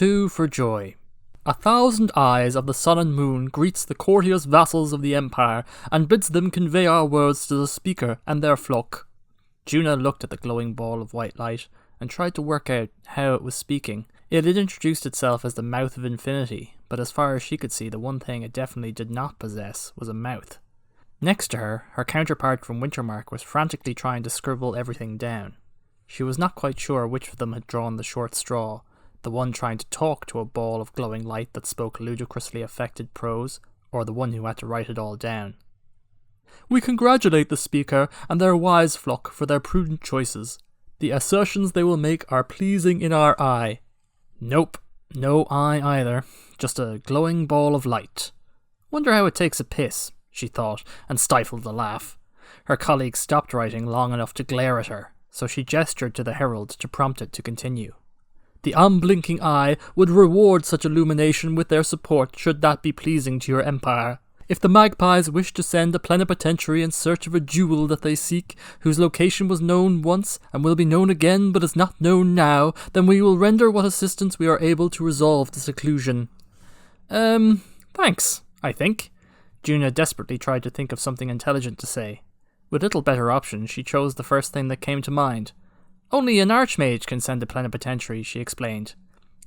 2 for joy. 1,000 eyes of the sun and moon greets the courteous vassals of the Empire and bids them convey our words to the speaker and their flock. Juna looked at the glowing ball of white light and tried to work out how it was speaking. It had introduced itself as the mouth of infinity, but as far as she could see, the one thing it definitely did not possess was a mouth. Next to her, her counterpart from Wintermark was frantically trying to scribble everything down. She was not quite sure which of them had drawn the short straw, the one trying to talk to a ball of glowing light that spoke ludicrously affected prose, or the one who had to write it all down. We congratulate the speaker and their wise flock for their prudent choices. The assertions they will make are pleasing in our eye. Nope, no eye either, just a glowing ball of light. Wonder how it takes a piss, she thought, and stifled a laugh. Her colleague stopped writing long enough to glare at her, so she gestured to the herald to prompt it to continue. The unblinking eye would reward such illumination with their support should that be pleasing to your empire. If the magpies wish to send a plenipotentiary in search of a jewel that they seek, whose location was known once and will be known again but is not known now, then we will render what assistance we are able to resolve the seclusion. Thanks, I think. Juna desperately tried to think of something intelligent to say. With little better option, she chose the first thing that came to mind. Only an archmage can send a plenipotentiary, she explained.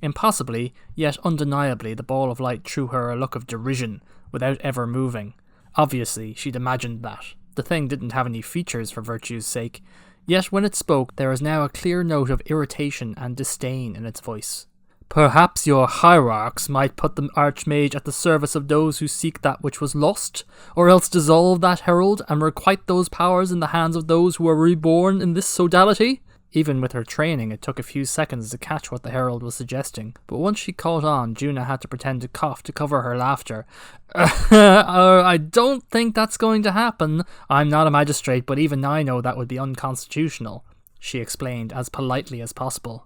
Impossibly, yet undeniably, the ball of light threw her a look of derision, without ever moving. Obviously, she'd imagined that. The thing didn't have any features for virtue's sake, yet when it spoke, there was now a clear note of irritation and disdain in its voice. Perhaps your hierarchs might put the archmage at the service of those who seek that which was lost, or else dissolve that herald and requite those powers in the hands of those who are reborn in this sodality? Even with her training, it took a few seconds to catch what the herald was suggesting, but once she caught on, Juna had to pretend to cough to cover her laughter. I don't think that's going to happen. I'm not a magistrate, but even I know that would be unconstitutional, she explained as politely as possible.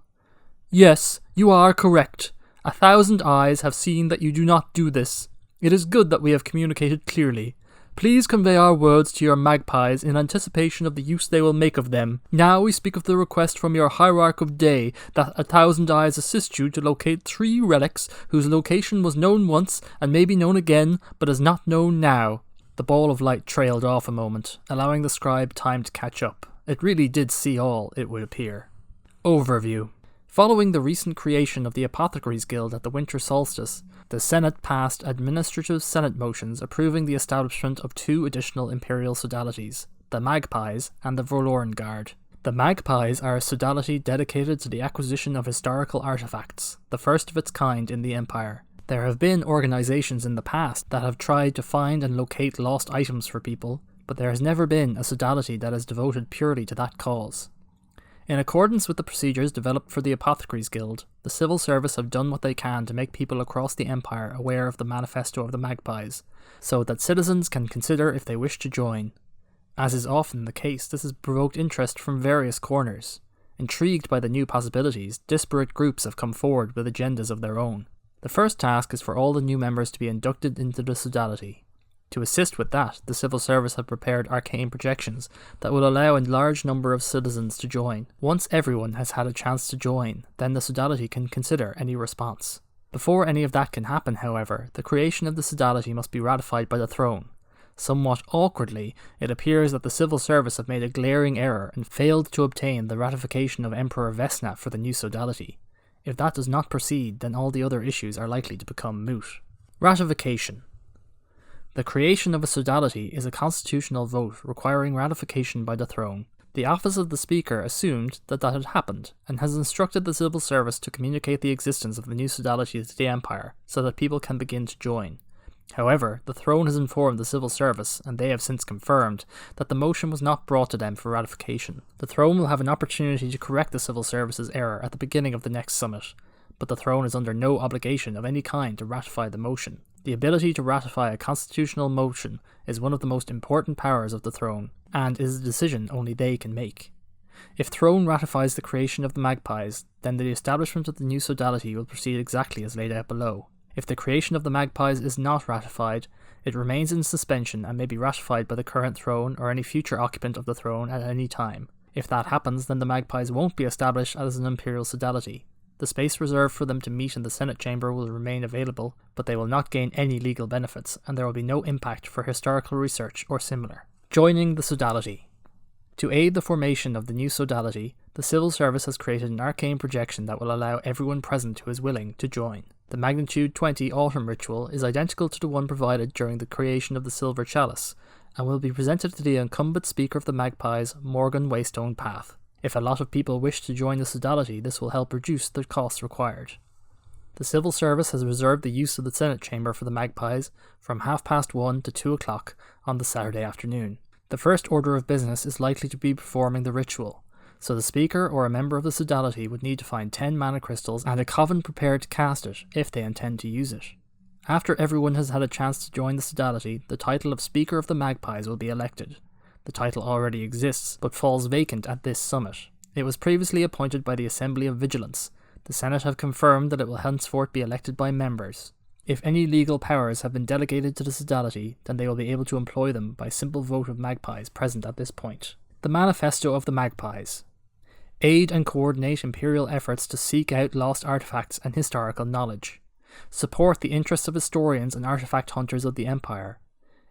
Yes, you are correct. 1,000 eyes have seen that you do not do this. It is good that we have communicated clearly. Please convey our words to your magpies in anticipation of the use they will make of them. Now we speak of the request from your hierarch of day that 1,000 eyes assist you to locate 3 relics whose location was known once and may be known again, but is not known now. The ball of light trailed off a moment, allowing the scribe time to catch up. It really did see all, it would appear. Overview. Following the recent creation of the Apothecaries Guild at the winter solstice, the Senate passed administrative Senate motions approving the establishment of 2 additional imperial sodalities, the Magpies and the Vorloren Guard. The Magpies are a sodality dedicated to the acquisition of historical artifacts, the first of its kind in the Empire. There have been organizations in the past that have tried to find and locate lost items for people, but there has never been a sodality that is devoted purely to that cause. In accordance with the procedures developed for the Apothecaries Guild, the civil service have done what they can to make people across the Empire aware of the manifesto of the Magpies, so that citizens can consider if they wish to join. As is often the case, this has provoked interest from various corners. Intrigued by the new possibilities, disparate groups have come forward with agendas of their own. The first task is for all the new members to be inducted into the sodality. To assist with that, the civil service have prepared arcane projections that will allow a large number of citizens to join. Once everyone has had a chance to join, then the sodality can consider any response. Before any of that can happen, however, the creation of the sodality must be ratified by the throne. Somewhat awkwardly, it appears that the civil service have made a glaring error and failed to obtain the ratification of Emperor Vesna for the new sodality. If that does not proceed, then all the other issues are likely to become moot. Ratification. The creation of a sodality is a constitutional vote requiring ratification by the throne. The office of the Speaker assumed that had happened, and has instructed the civil service to communicate the existence of the new sodality to the Empire, so that people can begin to join. However, the throne has informed the civil service, and they have since confirmed, that the motion was not brought to them for ratification. The throne will have an opportunity to correct the civil service's error at the beginning of the next summit, but the throne is under no obligation of any kind to ratify the motion. The ability to ratify a constitutional motion is one of the most important powers of the throne, and is a decision only they can make. If throne ratifies the creation of the Magpies, then the establishment of the new sodality will proceed exactly as laid out below. If the creation of the Magpies is not ratified, it remains in suspension and may be ratified by the current throne or any future occupant of the throne at any time. If that happens, then the Magpies won't be established as an imperial sodality. The space reserved for them to meet in the Senate chamber will remain available, but they will not gain any legal benefits, and there will be no impact for historical research or similar. Joining the Sodality. To aid the formation of the new Sodality, the Civil Service has created an arcane projection that will allow everyone present who is willing to join. The Magnitude 20 Autumn Ritual is identical to the one provided during the creation of the Silver Chalice, and will be presented to the incumbent Speaker of the Magpies, Morgan Waystone Path. If a lot of people wish to join the Sodality, this will help reduce the costs required. The Civil Service has reserved the use of the Senate chamber for the Magpies from 1:30 to 2 o'clock on the Saturday afternoon. The first order of business is likely to be performing the ritual, so the Speaker or a member of the Sodality would need to find 10 mana crystals and a coven prepared to cast it if they intend to use it. After everyone has had a chance to join the Sodality, the title of Speaker of the Magpies will be elected. The title already exists, but falls vacant at this summit. It was previously appointed by the Assembly of Vigilance. The Senate have confirmed that it will henceforth be elected by members. If any legal powers have been delegated to the Sodality, then they will be able to employ them by simple vote of magpies present at this point. The Manifesto of the Magpies. Aid and coordinate Imperial efforts to seek out lost artifacts and historical knowledge. Support the interests of historians and artifact hunters of the Empire.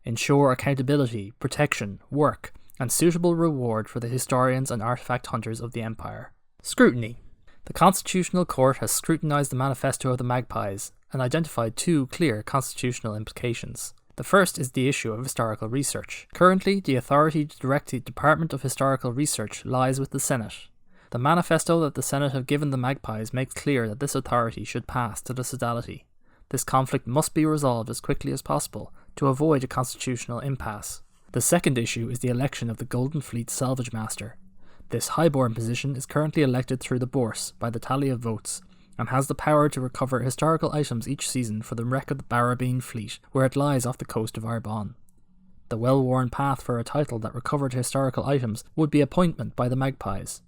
Ensure accountability, protection, work, and suitable reward for the historians and artifact hunters of the Empire. Scrutiny. The Constitutional Court has scrutinized the Manifesto of the Magpies and identified 2 clear constitutional implications. The first is the issue of historical research. Currently, the authority to direct the Department of Historical Research lies with the Senate. The manifesto that the Senate have given the Magpies makes clear that this authority should pass to the Sodality. This conflict must be resolved as quickly as possible to avoid a constitutional impasse. The second issue is the election of the Golden Fleet Salvage Master. This highborn position is currently elected through the Bourse by the tally of votes, and has the power to recover historical items each season for the wreck of the Barabine fleet, where it lies off the coast of Arbonne. The well-worn path for a title that recovered historical items would be appointment by the Magpies.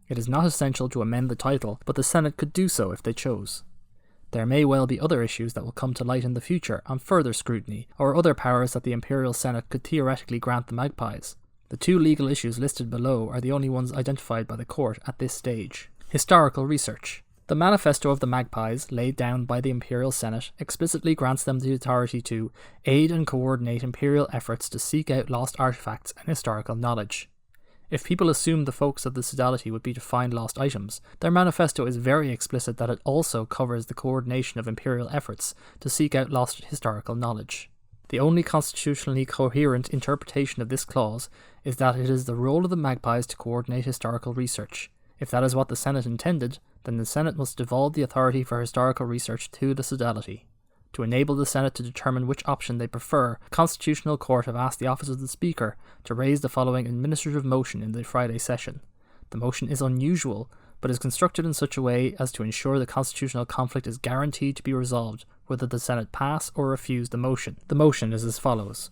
It is not essential to amend the title, but the Senate could do so if they chose. There may well be other issues that will come to light in the future on further scrutiny, or other powers that the Imperial Senate could theoretically grant the Magpies. The 2 legal issues listed below are the only ones identified by the court at this stage. Historical research. The Manifesto of the Magpies, laid down by the Imperial Senate, explicitly grants them the authority to aid and coordinate Imperial efforts to seek out lost artifacts and historical knowledge. If people assumed the focus of the Sodality would be to find lost items, their manifesto is very explicit that it also covers the coordination of Imperial efforts to seek out lost historical knowledge. The only constitutionally coherent interpretation of this clause is that it is the role of the Magpies to coordinate historical research. If that is what the Senate intended, then the Senate must devolve the authority for historical research to the Sodality. To enable the Senate to determine which option they prefer, the Constitutional Court have asked the Office of the Speaker to raise the following administrative motion in the Friday session. The motion is unusual, but is constructed in such a way as to ensure the constitutional conflict is guaranteed to be resolved, whether the Senate pass or refuse the motion. The motion is as follows.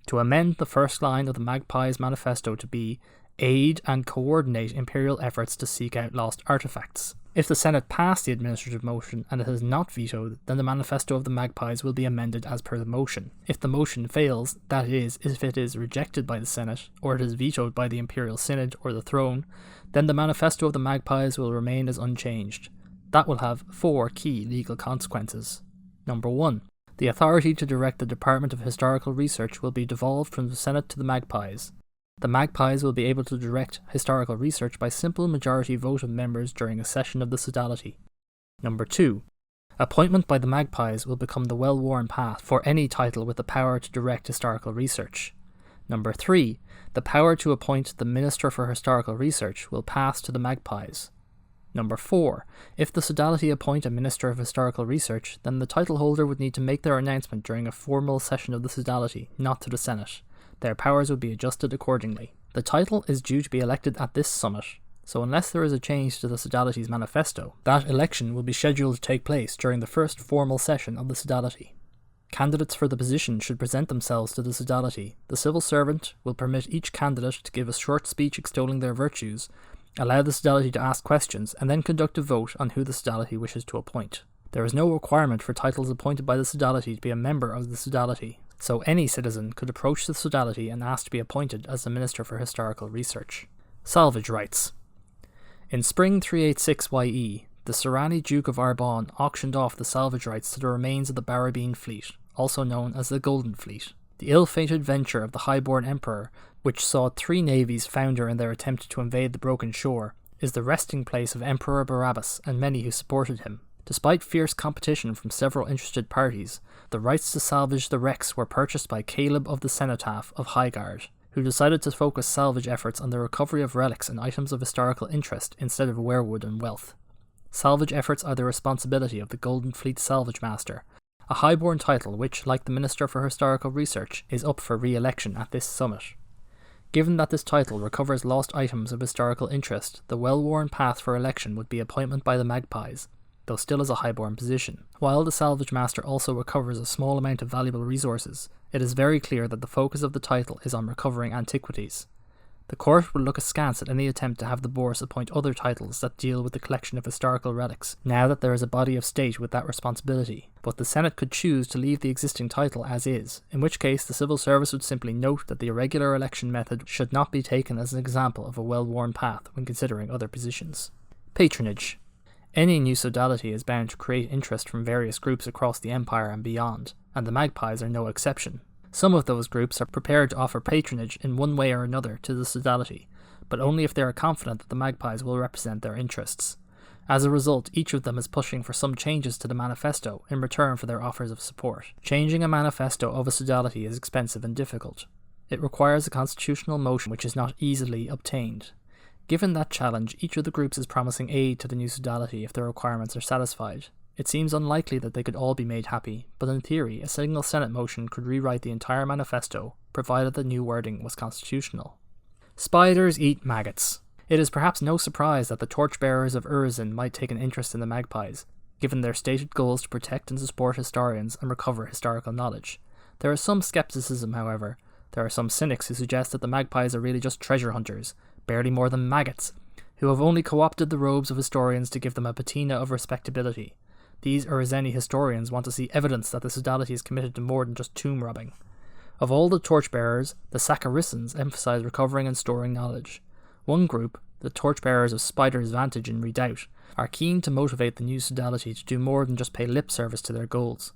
To amend the first line of the Magpies Manifesto to be aid and coordinate Imperial efforts to seek out lost artifacts. If the Senate passed the administrative motion and it is not vetoed, then the Manifesto of the Magpies will be amended as per the motion. If the motion fails, that is, if it is rejected by the Senate, or it is vetoed by the Imperial Synod or the Throne, then the Manifesto of the Magpies will remain as unchanged. That will have 4 key legal consequences. Number 1. The authority to direct the Department of Historical Research will be devolved from the Senate to the Magpies. The Magpies will be able to direct historical research by simple majority vote of members during a session of the Sodality. Number 2. Appointment by the Magpies will become the well-worn path for any title with the power to direct historical research. Number 3. The power to appoint the Minister for Historical Research will pass to the Magpies. Number 4. If the Sodality appoint a Minister of Historical Research, then the title holder would need to make their announcement during a formal session of the Sodality, not to the Senate. Their powers would be adjusted accordingly. The title is due to be elected at this summit, so unless there is a change to the Sodality's manifesto, that election will be scheduled to take place during the first formal session of the Sodality. Candidates for the position should present themselves to the Sodality. The civil servant will permit each candidate to give a short speech extolling their virtues, allow the Sodality to ask questions, and then conduct a vote on who the Sodality wishes to appoint. There is no requirement for titles appointed by the Sodality to be a member of the Sodality, so any citizen could approach the Sodality and ask to be appointed as the Minister for Historical Research. Salvage rights. In spring 386 YE, the Serani Duke of Arbonne auctioned off the salvage rights to the remains of the Barabine fleet, also known as the Golden Fleet. The ill-fated venture of the Highborn Emperor, which saw 3 navies founder in their attempt to invade the Broken Shore, is the resting place of Emperor Barabbas and many who supported him. Despite fierce competition from several interested parties, the rights to salvage the wrecks were purchased by Caleb of the Cenotaph of Highgard, who decided to focus salvage efforts on the recovery of relics and items of historical interest instead of werewood and wealth. Salvage efforts are the responsibility of the Golden Fleet Salvage Master, a highborn title which, like the Minister for Historical Research, is up for re-election at this summit. Given that this title recovers lost items of historical interest, the well-worn path for election would be appointment by the Magpies, though still as a highborn position. While the Salvage Master also recovers a small amount of valuable resources, it is very clear that the focus of the title is on recovering antiquities. The court will look askance at any attempt to have the Bourse appoint other titles that deal with the collection of historical relics, now that there is a body of state with that responsibility, but the Senate could choose to leave the existing title as is, in which case the civil service would simply note that the irregular election method should not be taken as an example of a well-worn path when considering other positions. Patronage. Any new sodality is bound to create interest from various groups across the Empire and beyond, and the Magpies are no exception. Some of those groups are prepared to offer patronage in one way or another to the sodality, but only if they are confident that the Magpies will represent their interests. As a result, each of them is pushing for some changes to the manifesto in return for their offers of support. Changing a manifesto of a sodality is expensive and difficult. It requires a constitutional motion which is not easily obtained. Given that challenge, each of the groups is promising aid to the new sodality if their requirements are satisfied. It seems unlikely that they could all be made happy, but in theory, a single Senate motion could rewrite the entire manifesto, provided the new wording was constitutional. Spiders eat maggots. It is perhaps no surprise that the torchbearers of Urizen might take an interest in the Magpies, given their stated goals to protect and support historians and recover historical knowledge. There is some skepticism, however. There are some cynics who suggest that the Magpies are really just treasure hunters, barely more than maggots, who have only co-opted the robes of historians to give them a patina of respectability. These Urizeni historians want to see evidence that the sodality is committed to more than just tomb robbing. Of all the torchbearers, the Saccharissans emphasize recovering and storing knowledge. One group, the torchbearers of Spider's Vantage in Redoubt, are keen to motivate the new sodality to do more than just pay lip service to their goals.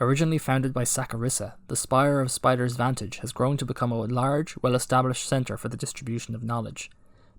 Originally founded by Sacharissa, the Spire of Spider's Vantage has grown to become a large, well-established centre for the distribution of knowledge.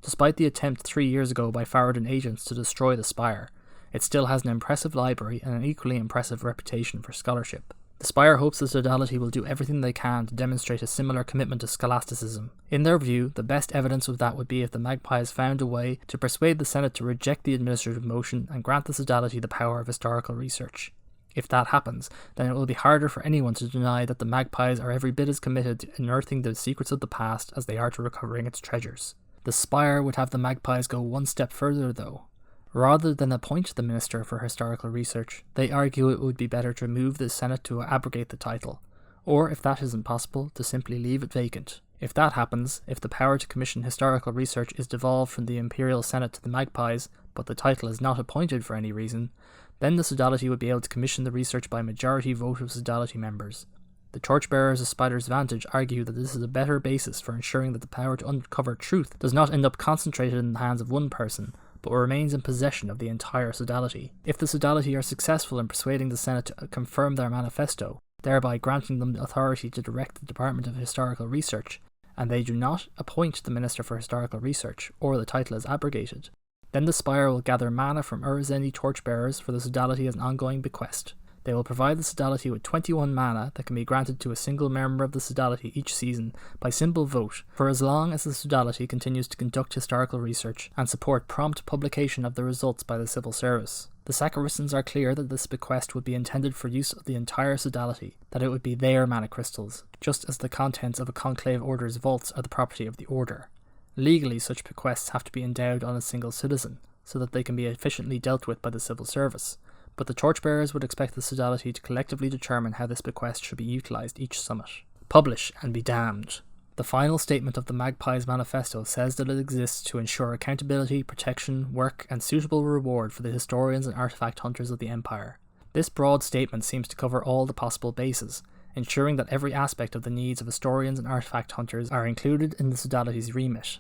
Despite the attempt 3 years ago by Faradin agents to destroy the Spire, it still has an impressive library and an equally impressive reputation for scholarship. The Spire hopes the sodality will do everything they can to demonstrate a similar commitment to scholasticism. In their view, the best evidence of that would be if the Magpies found a way to persuade the Senate to reject the administrative motion and grant the sodality the power of historical research. If that happens, then it will be harder for anyone to deny that the Magpies are every bit as committed to unearthing the secrets of the past as they are to recovering its treasures. The Spire would have the Magpies go one step further, though. Rather than appoint the Minister for Historical Research, they argue it would be better to move the Senate to abrogate the title, or if that isn't possible, to simply leave it vacant. If that happens, if the power to commission historical research is devolved from the Imperial Senate to the Magpies, but the title is not appointed for any reason, then the sodality would be able to commission the research by majority vote of sodality members. The torchbearers of Spider's Vantage argue that this is a better basis for ensuring that the power to uncover truth does not end up concentrated in the hands of one person, but remains in possession of the entire sodality. If the sodality are successful in persuading the Senate to confirm their manifesto, thereby granting them the authority to direct the Department of Historical Research, and they do not appoint the Minister for Historical Research, or the title is abrogated, then the Spire will gather mana from Urizeni torchbearers for the sodality as an ongoing bequest. They will provide the sodality with 21 mana that can be granted to a single member of the sodality each season by simple vote for as long as the sodality continues to conduct historical research and support prompt publication of the results by the civil service. The Sacharissans are clear that this bequest would be intended for use of the entire sodality, that it would be their mana crystals, just as the contents of a conclave order's vaults are the property of the order. Legally, such bequests have to be endowed on a single citizen, so that they can be efficiently dealt with by the civil service, but the torchbearers would expect the sodality to collectively determine how this bequest should be utilised each summit. Publish and be damned. The final statement of the Magpies Manifesto says that it exists to ensure accountability, protection, work, and suitable reward for the historians and artifact hunters of the Empire. This broad statement seems to cover all the possible bases, ensuring that every aspect of the needs of historians and artifact hunters are included in the sodality's remit.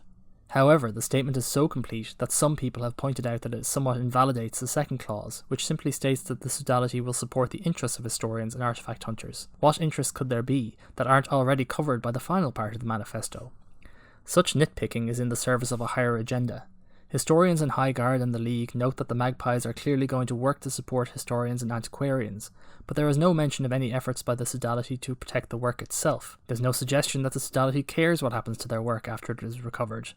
However, the statement is so complete that some people have pointed out that it somewhat invalidates the second clause, which simply states that the Sodality will support the interests of historians and artifact hunters. What interests could there be that aren't already covered by the final part of the manifesto? Such nitpicking is in the service of a higher agenda. Historians in High Guard and the League note that the Magpies are clearly going to work to support historians and antiquarians, but there is no mention of any efforts by the Sodality to protect the work itself. There's no suggestion that the Sodality cares what happens to their work after it is recovered.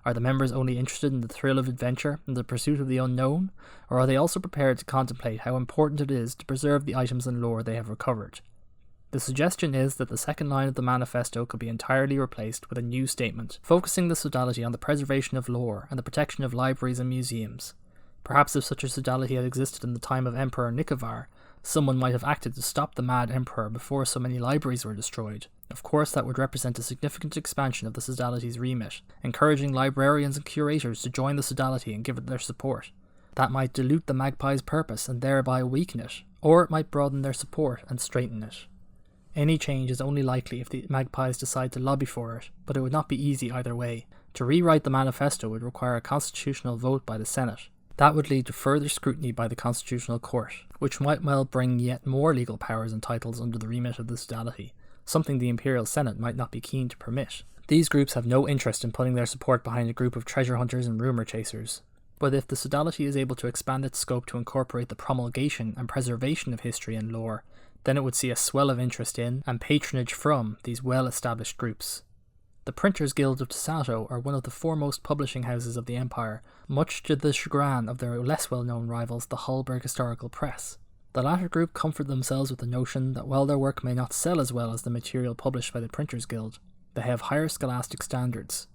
Are the members only interested in the thrill of adventure and the pursuit of the unknown, or are they also prepared to contemplate how important it is to preserve the items and lore they have recovered? The suggestion is that the second line of the manifesto could be entirely replaced with a new statement, focusing the Sodality on the preservation of lore and the protection of libraries and museums. Perhaps if such a Sodality had existed in the time of Emperor Nicovar, someone might have acted to stop the mad emperor before so many libraries were destroyed. Of course, that would represent a significant expansion of the Sodality's remit, encouraging librarians and curators to join the Sodality and give it their support. That might dilute the Magpie's purpose and thereby weaken it, or it might broaden their support and strengthen it. Any change is only likely if the Magpies decide to lobby for it, but it would not be easy either way. To rewrite the manifesto would require a constitutional vote by the Senate. That would lead to further scrutiny by the Constitutional Court, which might well bring yet more legal powers and titles under the remit of the Sodality, something the Imperial Senate might not be keen to permit. These groups have no interest in putting their support behind a group of treasure hunters and rumour chasers. But if the Sodality is able to expand its scope to incorporate the promulgation and preservation of history and lore, then it would see a swell of interest in, and patronage from, these well-established groups. The Printers Guild of Tasato are one of the foremost publishing houses of the Empire, much to the chagrin of their less well-known rivals, the Hallberg Historical Press. The latter group comfort themselves with the notion that while their work may not sell as well as the material published by the Printers Guild, they have higher scholastic standards.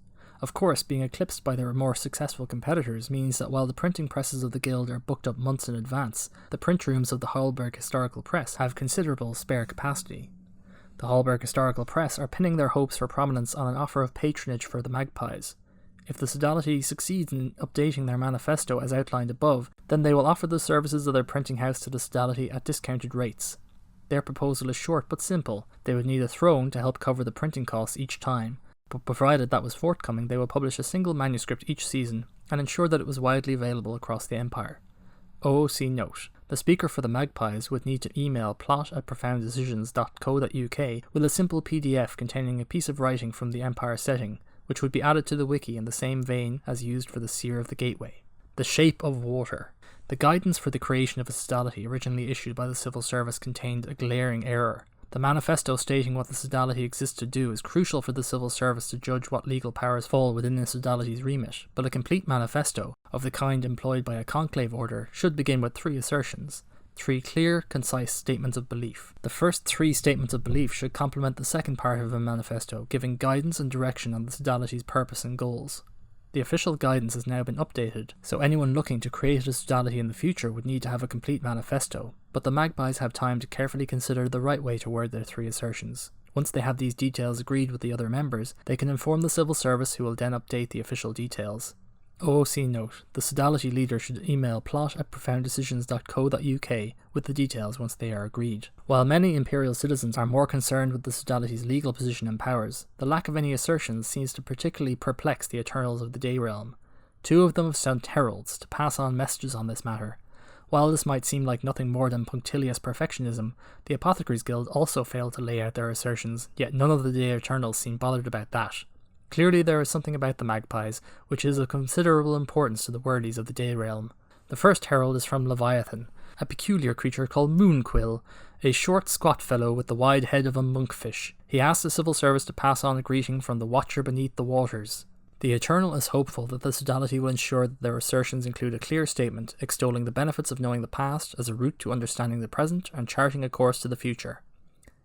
Of course, being eclipsed by their more successful competitors means that while the printing presses of the Guild are booked up months in advance, the print rooms of the Hallberg Historical Press have considerable spare capacity. The Hallberg Historical Press are pinning their hopes for prominence on an offer of patronage for the Magpies. If the Sodality succeeds in updating their manifesto as outlined above, then they will offer the services of their printing house to the Sodality at discounted rates. Their proposal is short but simple. They would need a throne to help cover the printing costs each time, but provided that was forthcoming, they will publish a single manuscript each season and ensure that it was widely available across the Empire. OOC note: the speaker for the Magpies would need to email plot@profounddecisions.co.uk with a simple PDF containing a piece of writing from the Empire setting, which would be added to the wiki in the same vein as used for the Seer of the Gateway. The Shape of Water. The guidance for the creation of a Sodality originally issued by the Civil Service contained a glaring error. The manifesto stating what the Sodality exists to do is crucial for the Civil Service to judge what legal powers fall within the Sodality's remit, but a complete manifesto, of the kind employed by a conclave order, should begin with 3 assertions. 3 clear, concise statements of belief. The first 3 statements of belief should complement the second part of a manifesto, giving guidance and direction on the Sodality's purpose and goals. The official guidance has now been updated, so anyone looking to create a Sodality in the future would need to have a complete manifesto, but the Magpies have time to carefully consider the right way to word their 3 assertions. Once they have these details agreed with the other members, they can inform the Civil Service, who will then update the official details. OOC note: the Sodality leader should email plot@profounddecisions.co.uk with the details once they are agreed. While many Imperial citizens are more concerned with the Sodality's legal position and powers, the lack of any assertions seems to particularly perplex the Eternals of the Day Realm. 2 of them have sent heralds to pass on messages on this matter. While this might seem like nothing more than punctilious perfectionism, the Apothecaries Guild also failed to lay out their assertions, yet none of the Day Eternals seem bothered about that. Clearly there is something about the Magpies which is of considerable importance to the worthies of the Day Realm. The first herald is from Leviathan, a peculiar creature called Moonquill, a short squat fellow with the wide head of a monkfish. He asks the Civil Service to pass on a greeting from the Watcher beneath the waters. The Eternal is hopeful that the Sodality will ensure that their assertions include a clear statement extolling the benefits of knowing the past as a route to understanding the present and charting a course to the future.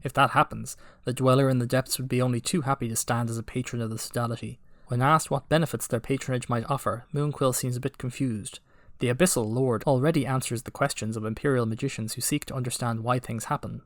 If that happens, the Dweller in the Depths would be only too happy to stand as a patron of the Sodality. When asked what benefits their patronage might offer, Moonquill seems a bit confused. The Abyssal Lord already answers the questions of Imperial magicians who seek to understand why things happen.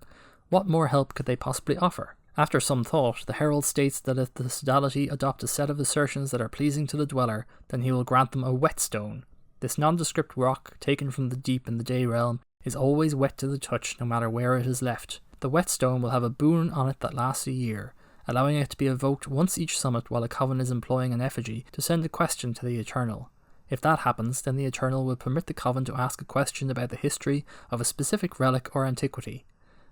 What more help could they possibly offer? After some thought, the Herald states that if the Sodality adopt a set of assertions that are pleasing to the Dweller, then he will grant them a whetstone. This nondescript rock, taken from the deep in the Day Realm, is always wet to the touch no matter where it is left. The whetstone will have a boon on it that lasts a year, allowing it to be evoked once each summit while a coven is employing an effigy to send a question to the Eternal. If that happens, then the Eternal will permit the coven to ask a question about the history of a specific relic or antiquity.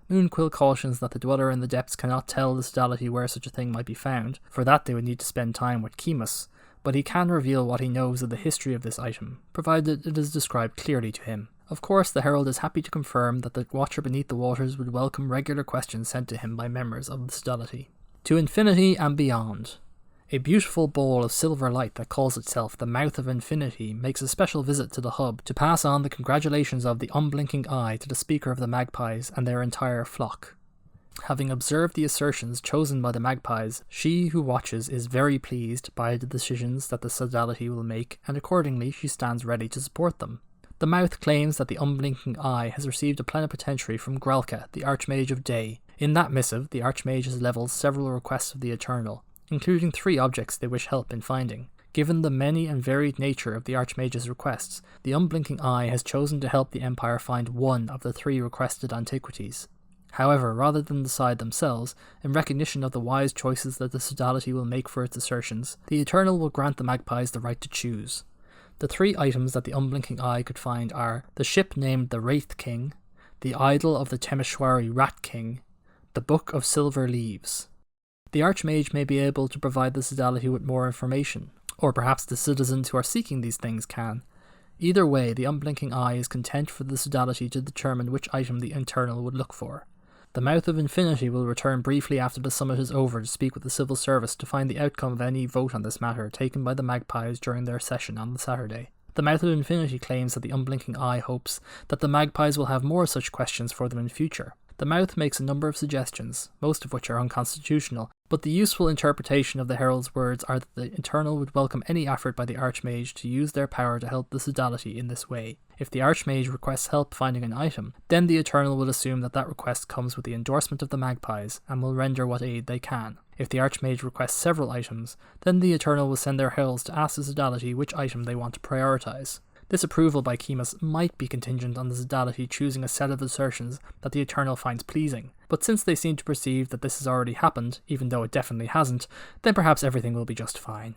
Moonquill cautions that the Dweller in the Depths cannot tell the Sodality where such a thing might be found, for that they would need to spend time with Kemus, but he can reveal what he knows of the history of this item, provided it is described clearly to him. Of course, the Herald is happy to confirm that the Watcher beneath the waters would welcome regular questions sent to him by members of the Sodality. To infinity and beyond. A beautiful ball of silver light that calls itself the Mouth of Infinity makes a special visit to the hub to pass on the congratulations of the unblinking eye to the Speaker of the Magpies and their entire flock. Having observed the assertions chosen by the Magpies, she who watches is very pleased by the decisions that the Sodality will make, and accordingly she stands ready to support them. The Mouth claims that the unblinking eye has received a plenipotentiary from Gralka, the Archmage of Day. In that missive, the Archmage has levelled several requests of the Eternal, including 3 objects they wish help in finding. Given the many and varied nature of the Archmage's requests, the Unblinking Eye has chosen to help the Empire find 1 of the 3 requested antiquities. However, rather than decide themselves, in recognition of the wise choices that the Sodality will make for its assertions, the Eternal will grant the Magpies the right to choose. The 3 items that the Unblinking Eye could find are the ship named the Wraith King, the idol of the Temeshwari Rat King, the Book of Silver Leaves. The Archmage may be able to provide the Sodality with more information, or perhaps the citizens who are seeking these things can. Either way, the Unblinking Eye is content for the Sodality to determine which item the Eternal would look for. The Mouth of Infinity will return briefly after the summit is over to speak with the Civil Service to find the outcome of any vote on this matter taken by the Magpies during their session on the Saturday. The Mouth of Infinity claims that the Unblinking Eye hopes that the Magpies will have more such questions for them in future. The Mouth makes a number of suggestions, most of which are unconstitutional, but the useful interpretation of the Herald's words are that the Eternal would welcome any effort by the Archmage to use their power to help the Sodality in this way. If the Archmage requests help finding an item, then the Eternal will assume that that request comes with the endorsement of the Magpies, and will render what aid they can. If the Archmage requests several items, then the Eternal will send their heralds to ask the Sodality which item they want to prioritise. This approval by Kemus might be contingent on the Sodality choosing a set of assertions that the Eternal finds pleasing, but since they seem to perceive that this has already happened, even though it definitely hasn't, then perhaps everything will be just fine.